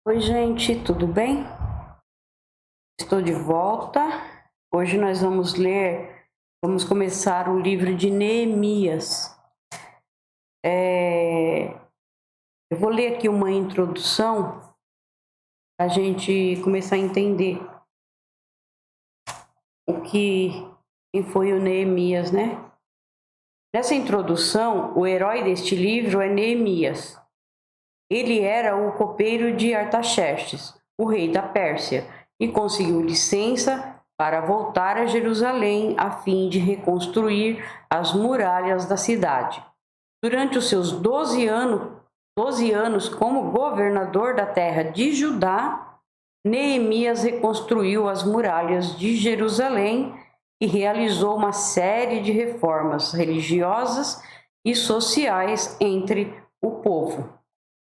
Oi, gente, tudo bem? Estou de volta. Hoje nós vamos começar o livro de Neemias. Eu vou ler aqui uma introdução para a gente começar a entender quem foi o Neemias, né? Nessa introdução, o herói deste livro é Neemias. Ele era o copeiro de Artaxerxes, o rei da Pérsia, e conseguiu licença para voltar a Jerusalém a fim de reconstruir as muralhas da cidade. Durante os seus 12 anos como governador da terra de Judá, Neemias reconstruiu as muralhas de Jerusalém e realizou uma série de reformas religiosas e sociais entre o povo.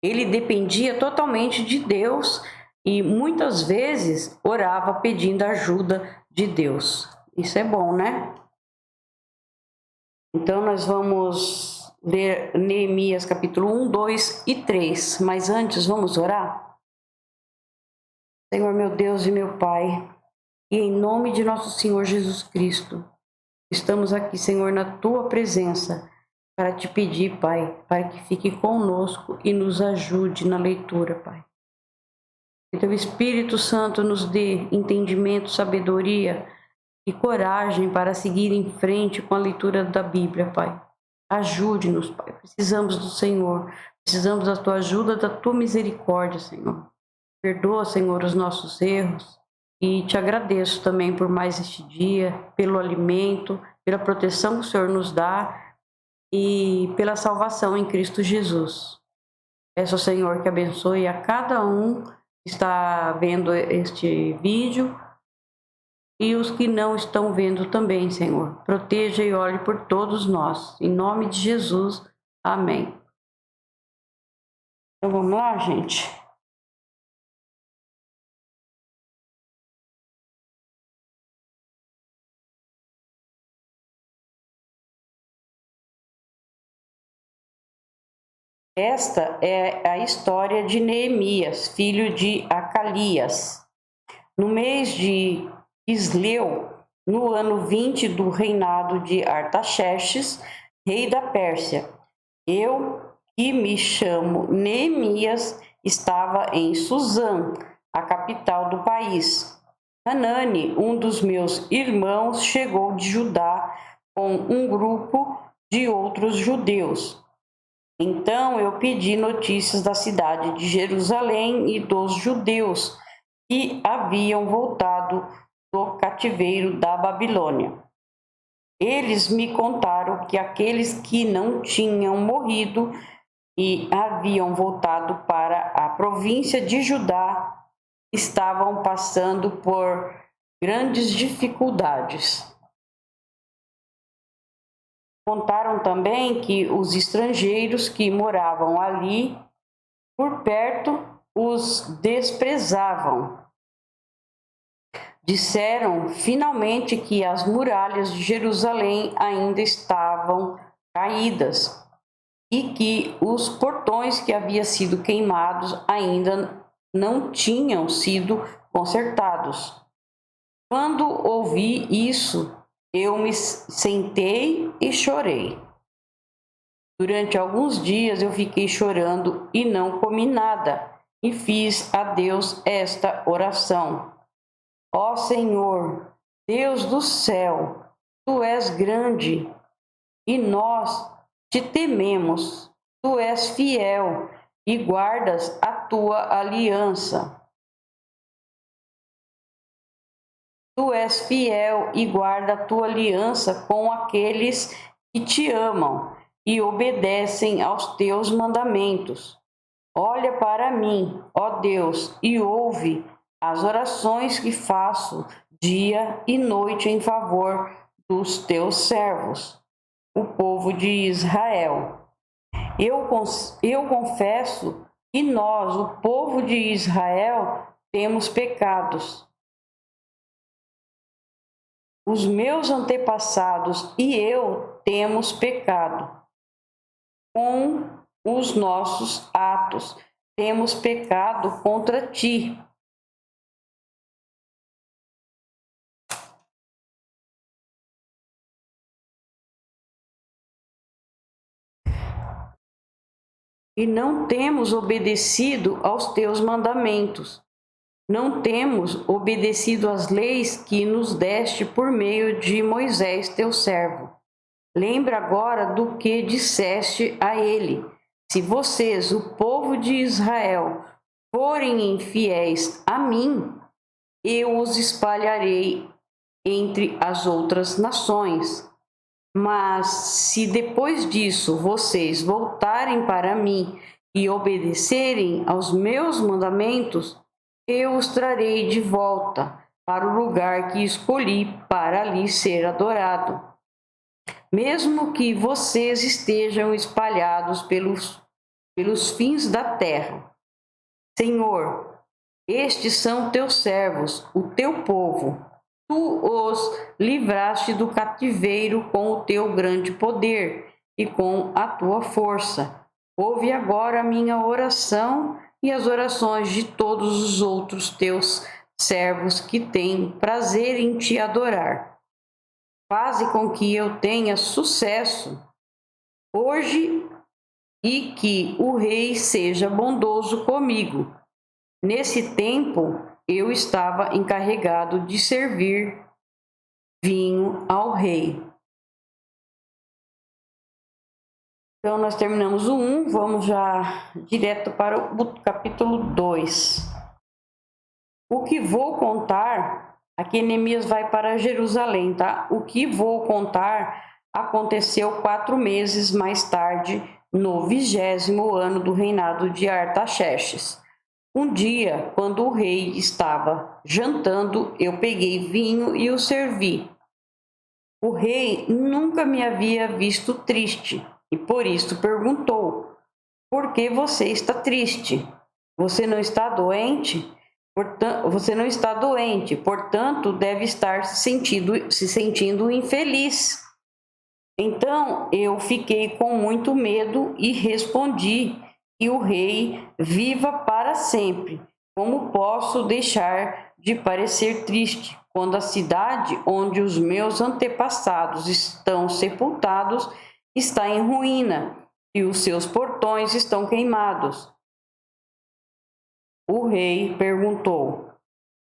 Ele dependia totalmente de Deus e muitas vezes orava pedindo ajuda de Deus. Isso é bom, né? Então nós vamos ler Neemias capítulo 1, 2 e 3. Mas antes vamos orar? Senhor meu Deus e meu Pai, e em nome de nosso Senhor Jesus Cristo, estamos aqui, Senhor, na Tua presença, para te pedir, Pai, para que fique conosco e nos ajude na leitura, Pai. Que Teu Espírito Santo nos dê entendimento, sabedoria e coragem para seguir em frente com a leitura da Bíblia, Pai. Ajude-nos, Pai. Precisamos do Senhor. Precisamos da Tua ajuda, da Tua misericórdia, Senhor. Perdoa, Senhor, os nossos erros. E te agradeço também por mais este dia, pelo alimento, pela proteção que o Senhor nos dá e pela salvação em Cristo Jesus. Peço ao Senhor que abençoe a cada um que está vendo este vídeo e os que não estão vendo também, Senhor. Proteja e olhe por todos nós. Em nome de Jesus. Amém. Então vamos lá, gente? Esta é a história de Neemias, filho de Acalias. No mês de Quisleu, no ano 20 do reinado de Artaxerxes, rei da Pérsia, eu, que me chamo Neemias, estava em Suzã, a capital do país. Hanani, um dos meus irmãos, chegou de Judá com um grupo de outros judeus. Então eu pedi notícias da cidade de Jerusalém e dos judeus que haviam voltado do cativeiro da Babilônia. Eles me contaram que aqueles que não tinham morrido e haviam voltado para a província de Judá estavam passando por grandes dificuldades. Contaram também que os estrangeiros que moravam ali por perto os desprezavam. Disseram finalmente que as muralhas de Jerusalém ainda estavam caídas e que os portões que haviam sido queimados ainda não tinham sido consertados. Quando ouvi isso, eu me sentei e chorei. Durante alguns dias eu fiquei chorando e não comi nada, e fiz a Deus esta oração: Ó Senhor, Deus do céu, Tu és grande e nós te tememos. Tu és fiel e guardas a Tua aliança. Tu és fiel e guarda a Tua aliança com aqueles que te amam e obedecem aos Teus mandamentos. Olha para mim, ó Deus, e ouve as orações que faço dia e noite em favor dos Teus servos, o povo de Israel. Eu confesso que nós, o povo de Israel, temos pecados. Os meus antepassados e eu temos pecado. Com os nossos atos, temos pecado contra ti. E não temos obedecido aos teus mandamentos. Não temos obedecido às leis que nos deste por meio de Moisés, teu servo. Lembra agora do que disseste a ele: se vocês, o povo de Israel, forem infiéis a mim, eu os espalharei entre as outras nações. Mas se depois disso vocês voltarem para mim e obedecerem aos meus mandamentos, eu os trarei de volta para o lugar que escolhi para ali ser adorado. Mesmo que vocês estejam espalhados pelos fins da terra. Senhor, estes são teus servos, o teu povo. Tu os livraste do cativeiro com o teu grande poder e com a tua força. Ouve agora a minha oração e as orações de todos os outros teus servos que têm prazer em te adorar. Faze com que eu tenha sucesso hoje e que o rei seja bondoso comigo. Nesse tempo, eu estava encarregado de servir vinho ao rei. Então, nós terminamos o 1, vamos já direto para o capítulo 2. O que vou contar, aqui Neemias vai para Jerusalém, tá? O que vou contar aconteceu 4 meses mais tarde, no 20º ano do reinado de Artaxerxes. Um dia, quando o rei estava jantando, eu peguei vinho e o servi. O rei nunca me havia visto triste e por isso perguntou: por que você está triste? Você não está doente? Portanto, deve estar se sentindo infeliz. Então eu fiquei com muito medo e respondi: que o rei viva para sempre. Como posso deixar de parecer triste quando a cidade onde os meus antepassados estão sepultados está em ruína e os seus portões estão queimados? O rei perguntou: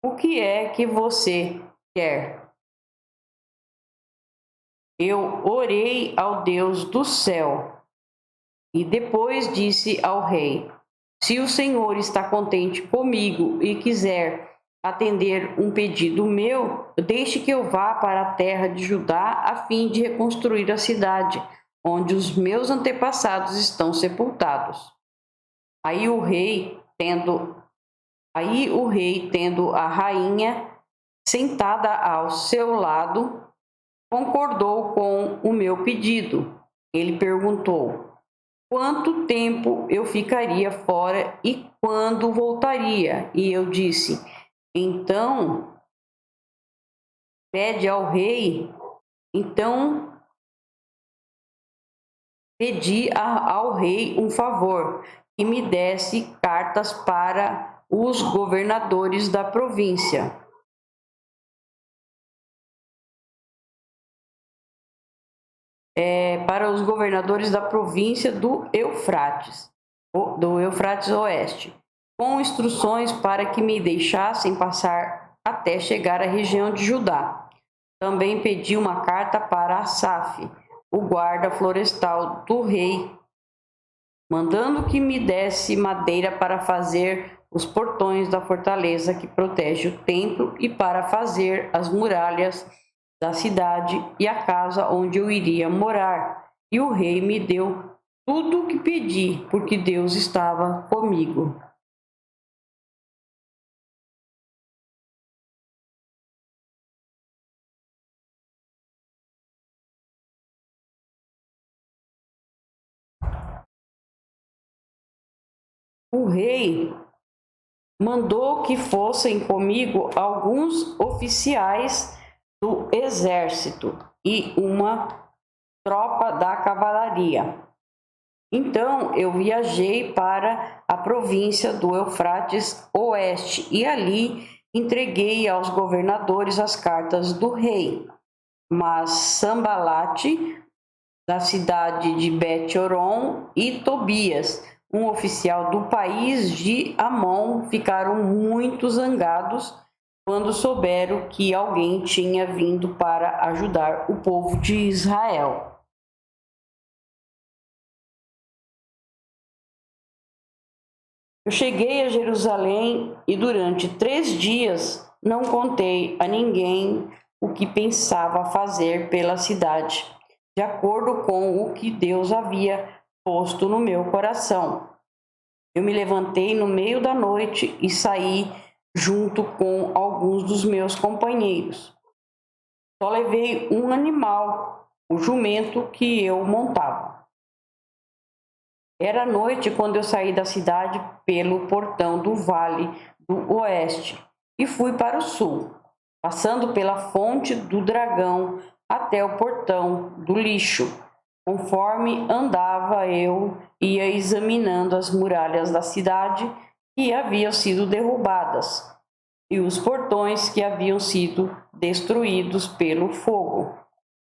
o que é que você quer? Eu orei ao Deus do céu e depois disse ao rei: se o Senhor está contente comigo e quiser atender um pedido meu, deixe que eu vá para a terra de Judá a fim de reconstruir a cidade onde os meus antepassados estão sepultados. Aí o rei, tendo a rainha sentada ao seu lado, concordou com o meu pedido. Ele perguntou: quanto tempo eu ficaria fora e quando voltaria? E eu disse: então, pede ao rei. Então, pedi ao rei um favor, que me desse cartas para os governadores da província. Para os governadores da província do Eufrates Oeste, com instruções para que me deixassem passar até chegar à região de Judá. Também pedi uma carta para Asaf, o guarda florestal do rei, mandando que me desse madeira para fazer os portões da fortaleza que protege o templo e para fazer as muralhas da cidade e a casa onde eu iria morar. E o rei me deu tudo o que pedi, porque Deus estava comigo. O rei mandou que fossem comigo alguns oficiais do exército e uma tropa da cavalaria. Então eu viajei para a província do Eufrates Oeste e ali entreguei aos governadores as cartas do rei. Mas Sambalate, da cidade de Bet-Horon, e Tobias, um oficial do país de Amon, ficaram muito zangados quando souberam que alguém tinha vindo para ajudar o povo de Israel. Eu cheguei a Jerusalém e durante 3 dias não contei a ninguém o que pensava fazer pela cidade, de acordo com o que Deus havia posto no meu coração. Eu me levantei no meio da noite e saí junto com alguns dos meus companheiros. Só levei um animal, o jumento que eu montava. Era noite quando eu saí da cidade pelo portão do Vale do Oeste e fui para o sul, passando pela fonte do Dragão até o portão do Lixo. Conforme andava, eu ia examinando as muralhas da cidade que haviam sido derrubadas e os portões que haviam sido destruídos pelo fogo.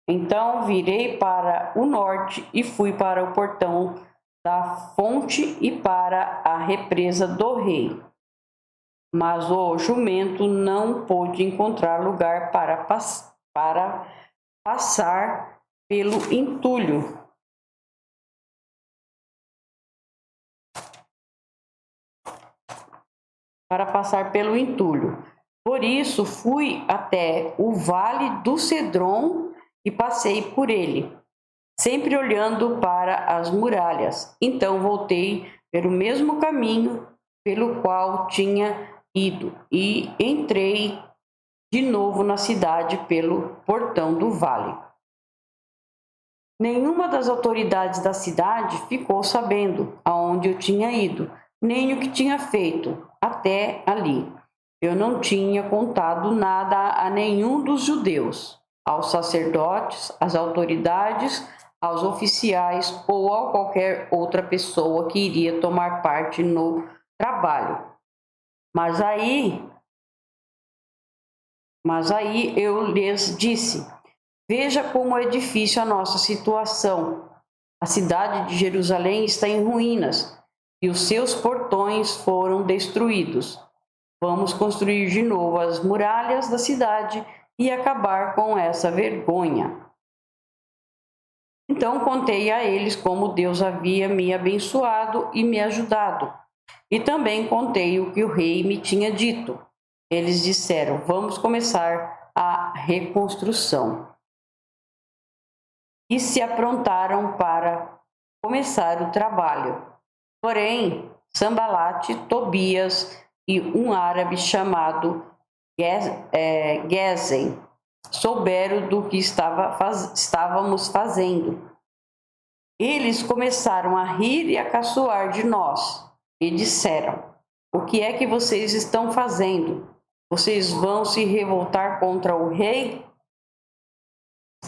Então virei para o norte e fui para o portão da fonte e para a represa do rei. Mas o jumento não pôde encontrar lugar para passar pelo entulho. Por isso fui até o vale do Cedron e passei por ele, sempre olhando para as muralhas. Então voltei pelo mesmo caminho pelo qual tinha ido e entrei de novo na cidade pelo portão do vale. Nenhuma das autoridades da cidade ficou sabendo aonde eu tinha ido, nem o que tinha feito até ali. Eu não tinha contado nada a nenhum dos judeus, aos sacerdotes, às autoridades, aos oficiais ou a qualquer outra pessoa que iria tomar parte no trabalho. Mas aí eu lhes disse: veja como é difícil a nossa situação. A cidade de Jerusalém está em ruínas e os seus portões foram destruídos. Vamos construir de novo as muralhas da cidade e acabar com essa vergonha. Então contei a eles como Deus havia me abençoado e me ajudado. E também contei o que o rei me tinha dito. Eles disseram: vamos começar a reconstrução. E se aprontaram para começar o trabalho. Porém, Sambalate, Tobias e um árabe chamado Gesem souberam do que estávamos fazendo. Eles começaram a rir e a caçoar de nós e disseram: o que é que vocês estão fazendo? Vocês vão se revoltar contra o rei?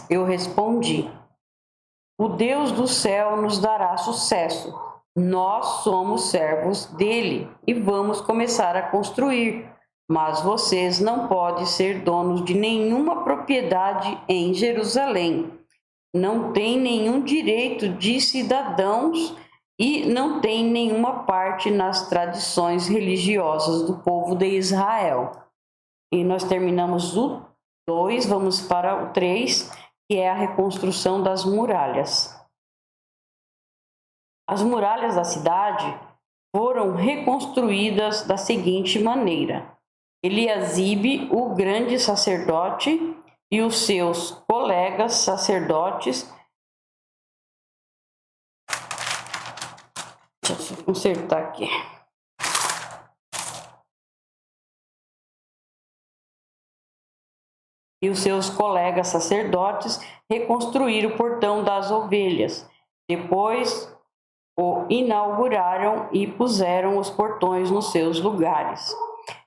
Eu respondi: o Deus do céu nos dará sucesso. Nós somos servos dele e vamos começar a construir. Mas vocês não podem ser donos de nenhuma propriedade em Jerusalém. Não têm nenhum direito de cidadãos e não têm nenhuma parte nas tradições religiosas do povo de Israel. E nós terminamos o 2, vamos para o 3, que é a reconstrução das muralhas. As muralhas da cidade foram reconstruídas da seguinte maneira: Eliasibe, o grande sacerdote, e os seus colegas sacerdotes. Deixa eu consertar aqui. E os seus colegas sacerdotes reconstruíram o portão das ovelhas. Depois o inauguraram e puseram os portões nos seus lugares.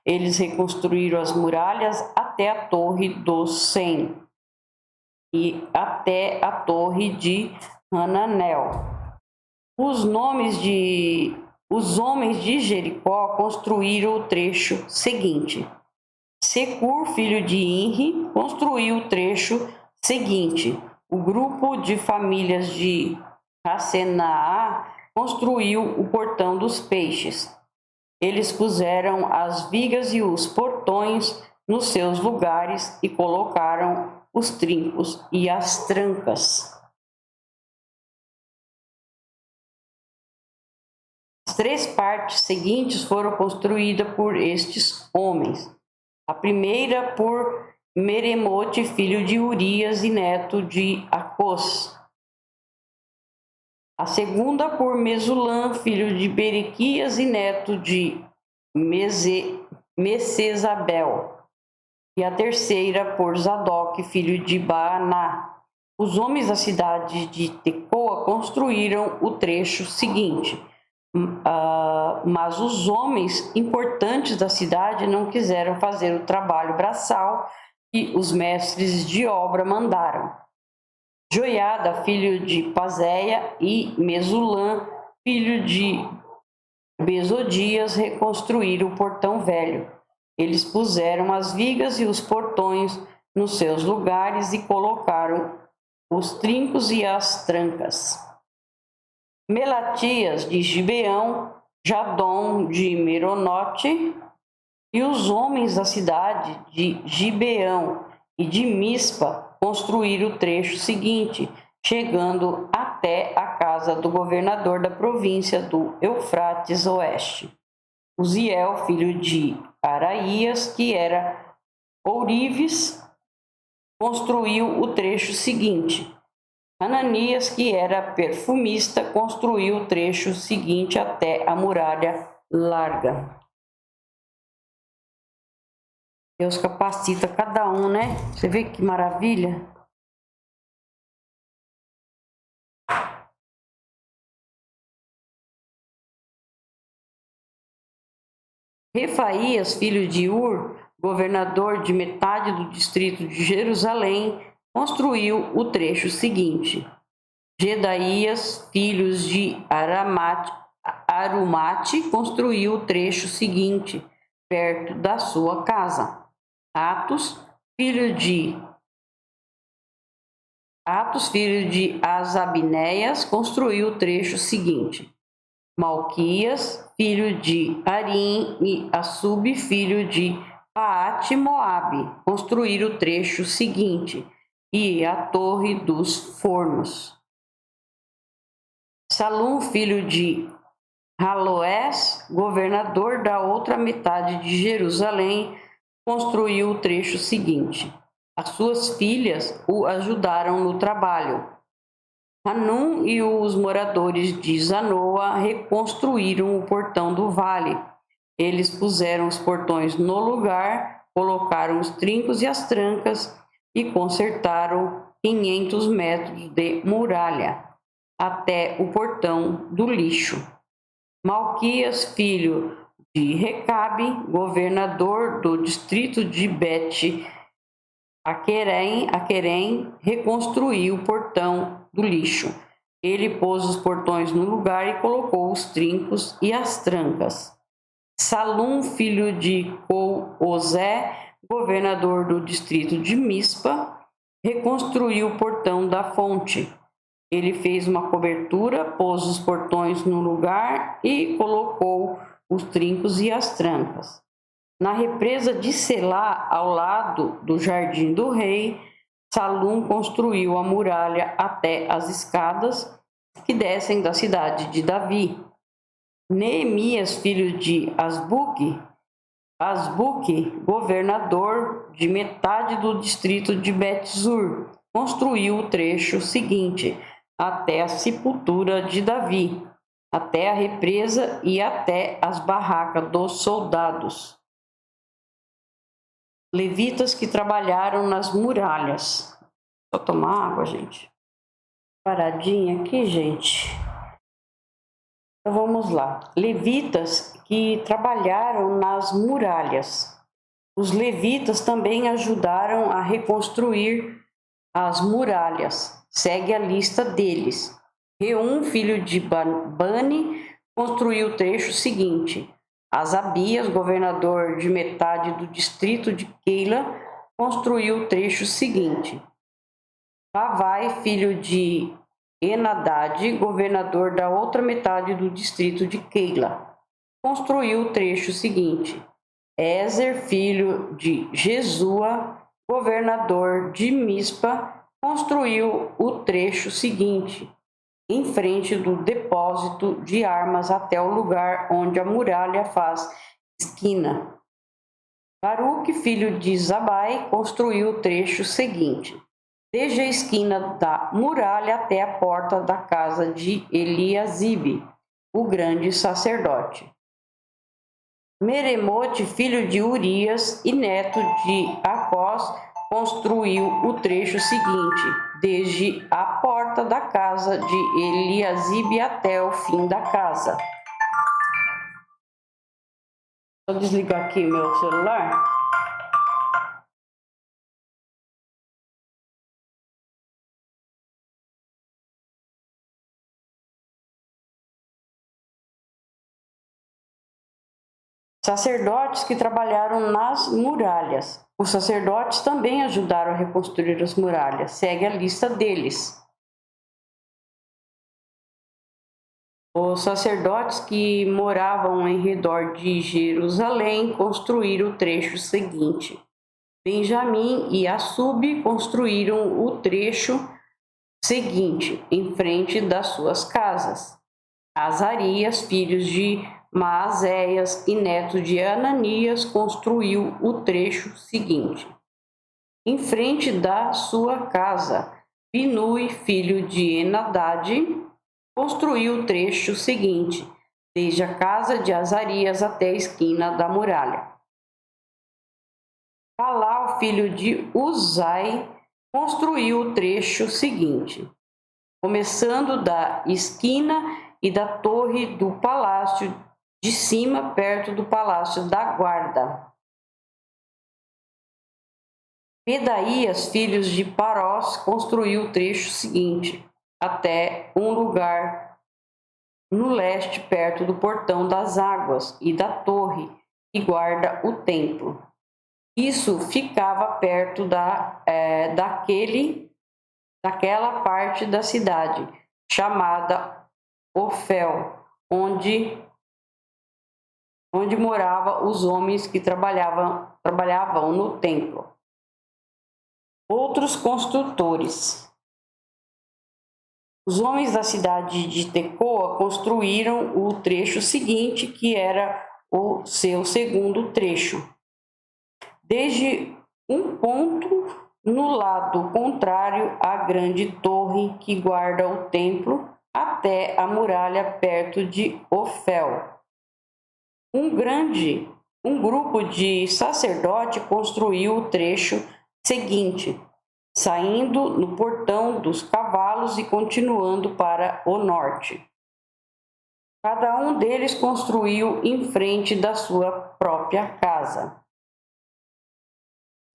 Eles reconstruíram as muralhas até a Torre do Sem e até a Torre de Hananel. Os homens de Jericó construíram o trecho seguinte. Secur, filho de Inri, construiu o trecho seguinte. O grupo de famílias de Racenaá construiu o portão dos peixes. Eles puseram as vigas e os portões nos seus lugares e colocaram os trincos e as trancas. As 3 partes seguintes foram construídas por estes homens. A primeira por Meremote, filho de Urias e neto de Acós. A segunda por Mesulam, filho de Berequias e neto de Mesesabel. E a terceira por Zadok, filho de Baaná. Os homens da cidade de Tecoa construíram o trecho seguinte, mas os homens importantes da cidade não quiseram fazer o trabalho braçal que os mestres de obra mandaram. Joiada, filho de Pazéia, e Mesulam, filho de Besodias, reconstruíram o portão velho. Eles puseram as vigas e os portões nos seus lugares e colocaram os trincos e as trancas. Melatias de Gibeão, Jadom de Meronote e os homens da cidade de Gibeão e de Mispa construíram o trecho seguinte, chegando até a casa do governador da província do Eufrates Oeste. Uziel, filho de Araías, que era ourives, construiu o trecho seguinte. Ananias, que era perfumista, construiu o trecho seguinte até a muralha larga. Deus capacita cada um, né? Você vê que maravilha? Refaías, filho de Ur, governador de metade do distrito de Jerusalém, construiu o trecho seguinte. Gedaías, filhos de Arumate, construiu o trecho seguinte, perto da sua casa. Atos, filho de Asabinéias, construiu o trecho seguinte. Malquias, filho de Arim, e Assub, filho de Paate-Moabe, construíram o trecho seguinte, e a Torre dos Fornos. Salum, filho de Haloés, governador da outra metade de Jerusalém, construiu o trecho seguinte. As suas filhas o ajudaram no trabalho. Hanum e os moradores de Zanoa reconstruíram o portão do vale. Eles puseram os portões no lugar, colocaram os trincos e as trancas e consertaram 500 metros de muralha até o portão do lixo. Malquias, filho de Recabe, governador do distrito de Bet-Aquerem, reconstruiu o portão do lixo. Ele pôs os portões no lugar e colocou os trincos e as trancas. Salum, filho de Coozé, governador do distrito de Mispa, reconstruiu o portão da fonte. Ele fez uma cobertura, pôs os portões no lugar e colocou os trincos e as trancas. Na represa de Selá, ao lado do jardim do rei, Salum construiu a muralha até as escadas que descem da cidade de Davi. Neemias, filho de Asbuque, governador de metade do distrito de Bet-Zur, construiu o trecho seguinte, até a sepultura de Davi, até a represa e até as barracas dos soldados. Levitas que trabalharam nas muralhas. Só tomar água, gente. Paradinha aqui, gente. Então vamos lá. Levitas que trabalharam nas muralhas. Os levitas também ajudaram a reconstruir as muralhas. Segue a lista deles. Reum, filho de Bani, construiu o trecho seguinte. Asabias, governador de metade do distrito de Keila, construiu o trecho seguinte. Pavai, filho de Enadad, governador da outra metade do distrito de Keila, construiu o trecho seguinte. Ezer, filho de Jesua, governador de Mispa, construiu o trecho seguinte, em frente do depósito de armas até o lugar onde a muralha faz esquina. Baruque, filho de Zabai, construiu o trecho seguinte, desde a esquina da muralha até a porta da casa de Eliasibe, o grande sacerdote. Meremote, filho de Urias e neto de Acós, construiu o trecho seguinte, desde a porta da casa de Eliasibe até o fim da casa. Vou desligar aqui meu celular. Sacerdotes que trabalharam nas muralhas. Os sacerdotes também ajudaram a reconstruir as muralhas. Segue a lista deles. Os sacerdotes que moravam em redor de Jerusalém construíram o trecho seguinte. Benjamim e Assub construíram o trecho seguinte, em frente das suas casas. Azarias, filhos de Maazéias e neto de Ananias, construiu o trecho seguinte. Em frente da sua casa, Binui, filho de Enadad, construiu o trecho seguinte, desde a casa de Azarias até a esquina da muralha. Palal, filho de Uzai, construiu o trecho seguinte, começando da esquina e da torre do palácio de cima, perto do palácio da guarda. Pedaías, filhos de Parós, construiu o trecho seguinte, até um lugar no leste, perto do portão das águas e da torre que guarda o templo. Isso ficava perto daquela parte da cidade, chamada Ofel, onde moravam os homens que trabalhavam no templo. Outros construtores. Os homens da cidade de Tecoa construíram o trecho seguinte, que era o seu segundo trecho. Desde um ponto no lado contrário à grande torre que guarda o templo até a muralha perto de Ofel. Um grupo de sacerdotes construiu o trecho seguinte, saindo no portão dos cavalos e continuando para o norte. Cada um deles construiu em frente da sua própria casa.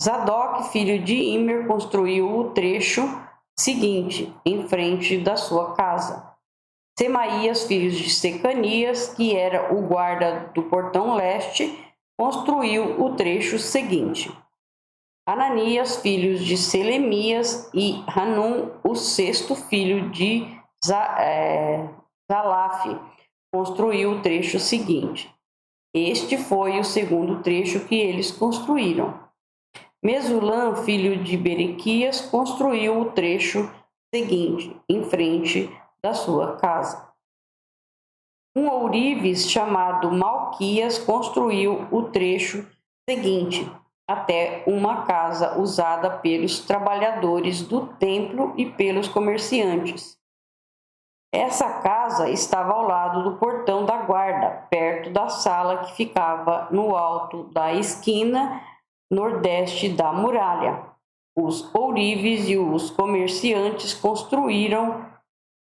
Zadok, filho de Imer, construiu o trecho seguinte, em frente da sua casa. Semaías, filho de Secanias, que era o guarda do portão leste, construiu o trecho seguinte. Ananias, filho de Selemias, e Hanum, o sexto filho de Zalaf, construiu o trecho seguinte. Este foi o segundo trecho que eles construíram. Mesulam, filho de Berequias, construiu o trecho seguinte, em frente da sua casa. Um ourives chamado Malquias construiu o trecho seguinte, até uma casa usada pelos trabalhadores do templo e pelos comerciantes. Essa casa estava ao lado do portão da guarda, perto da sala que ficava no alto da esquina nordeste da muralha. Os ourives e os comerciantes construíram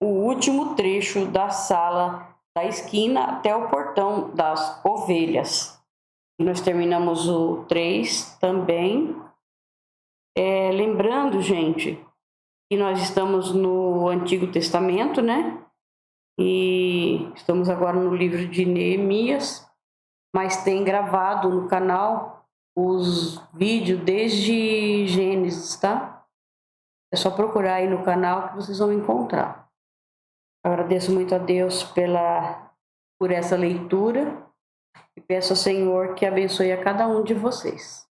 o último trecho da sala da esquina até o portão das ovelhas. E nós terminamos o 3 também. Lembrando, gente, E nós estamos no Antigo Testamento, né? E estamos agora no livro de Neemias, mas tem gravado no canal os vídeos desde Gênesis, tá? É só procurar aí no canal que vocês vão encontrar. Agradeço muito a Deus por essa leitura e peço ao Senhor que abençoe a cada um de vocês.